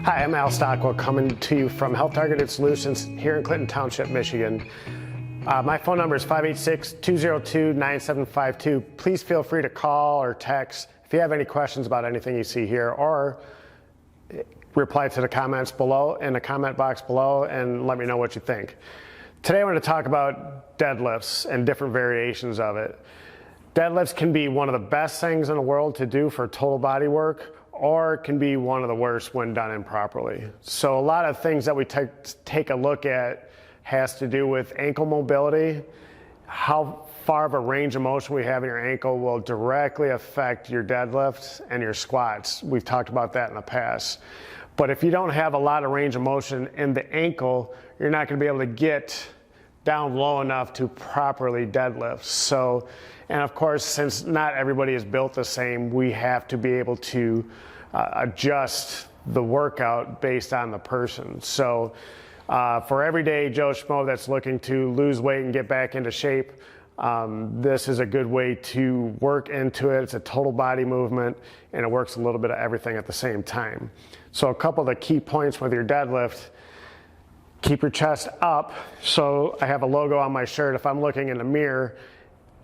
Hi, I'm Al Stockwell coming to you from Health Targeted Solutions here in Clinton Township, Michigan. My phone number is 586-202-9752. Please feel free to call or text if you have any questions about anything you see here, or reply to the comments below in the comment box below and let me know what you think. Today I want to talk about deadlifts and different variations of it. Deadlifts can be one of the best things in the world to do for total body work, or it can be one of the worst when done improperly. So a lot of things that we take a look at has to do with ankle mobility. How far of a range of motion we have in your ankle will directly affect your deadlifts and your squats. We've talked about that in the past. But if you don't have a lot of range of motion in the ankle, you're not going to be able to get down low enough to properly deadlift. So, and of course, since not everybody is built the same, we have to be able to adjust the workout based on the person. So for everyday Joe Schmo that's looking to lose weight and get back into shape, this is a good way to work into it. It's a total body movement and it works a little bit of everything at the same time. So a couple of the key points with your deadlift: keep your chest up. So I have a logo on my shirt. If I'm looking in the mirror,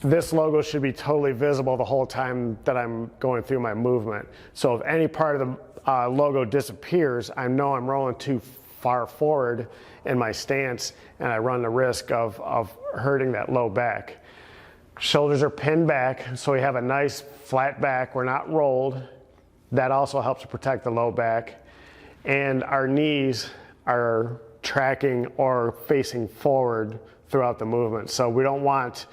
this logo should be totally visible the whole time that I'm going through my movement. So if any part of the logo disappears, I know I'm rolling too far forward in my stance and I run the risk of hurting that low back. Shoulders are pinned back, so we have a nice flat back. We're not rolled. That also helps to protect the low back. And our knees are tracking or facing forward throughout the movement. So we don't want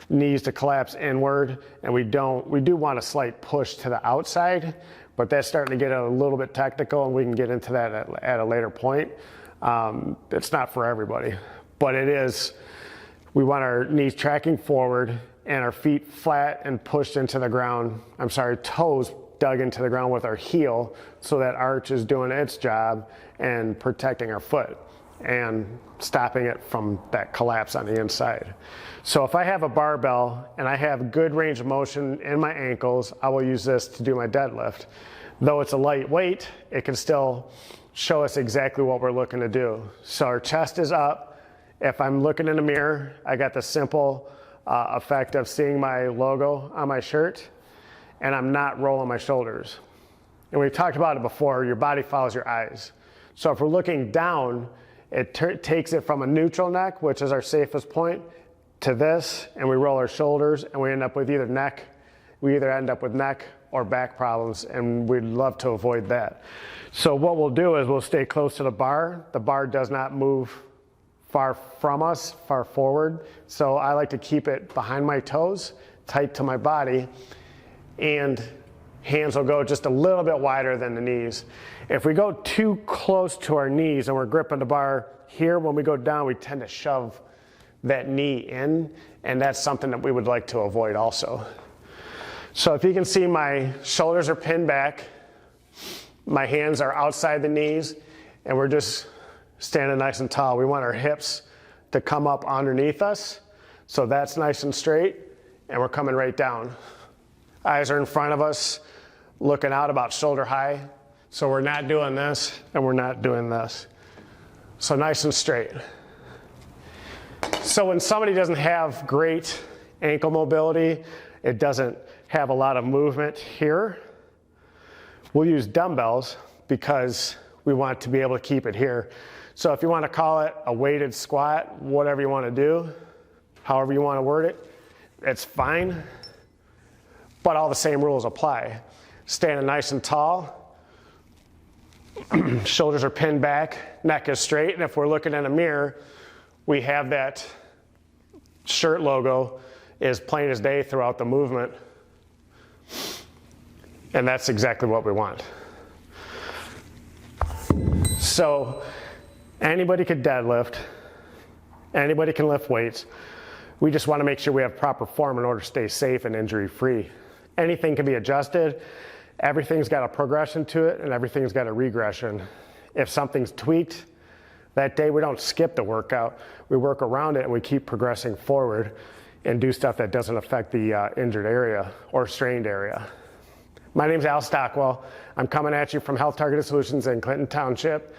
knees to collapse inward, and we do want a slight push to the outside, but that's starting to get a little bit technical and we can get into that at a later point. It's not for everybody, but it is. We want our knees tracking forward and our feet flat and pushed into the ground. Toes dug into the ground with our heel, so that arch is doing its job and protecting our foot and stopping it from that collapse on the inside. So if I have a barbell and I have good range of motion in my ankles, I will use this to do my deadlift. Though it's a light weight, it can still show us exactly what we're looking to do. So our chest is up. If I'm looking in the mirror, I got the simple effect of seeing my logo on my shirt, and I'm not rolling my shoulders. And we've talked about it before, your body follows your eyes. So if we're looking down, it takes it from a neutral neck, which is our safest point, to this, and we roll our shoulders, and we end up with either neck or back problems, and we'd love to avoid that. So what we'll do is we'll stay close to the bar. The bar does not move far from us, far forward. So I like to keep it behind my toes, tight to my body, and hands will go just a little bit wider than the knees. If we go too close to our knees and we're gripping the bar here, when we go down, we tend to shove that knee in, and that's something that we would like to avoid also. So if you can see, my shoulders are pinned back, my hands are outside the knees, and we're just standing nice and tall. We want our hips to come up underneath us, so that's nice and straight, and we're coming right down. Eyes are in front of us, looking out about shoulder high. So we're not doing this and we're not doing this. So nice and straight. So when somebody doesn't have great ankle mobility, it doesn't have a lot of movement here, we'll use dumbbells because we want to be able to keep it here. So if you want to call it a weighted squat, whatever you want to do, however you want to word it, it's fine. But all the same rules apply. Standing nice and tall, shoulders are pinned back, neck is straight, and if we're looking in a mirror, we have that shirt logo is plain as day throughout the movement. And that's exactly what we want. So anybody can deadlift, anybody can lift weights. We just want to make sure we have proper form in order to stay safe and injury-free. Anything can be adjusted. Everything's got a progression to it and everything's got a regression. If something's tweaked, that day we don't skip the workout. We work around it and we keep progressing forward and do stuff that doesn't affect the injured area or strained area. My name's Al Stockwell. I'm coming at you from Health Targeted Solutions in Clinton Township.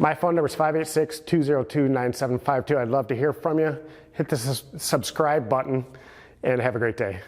My phone number is 586-202-9752. I'd love to hear from you. Hit the subscribe button and have a great day.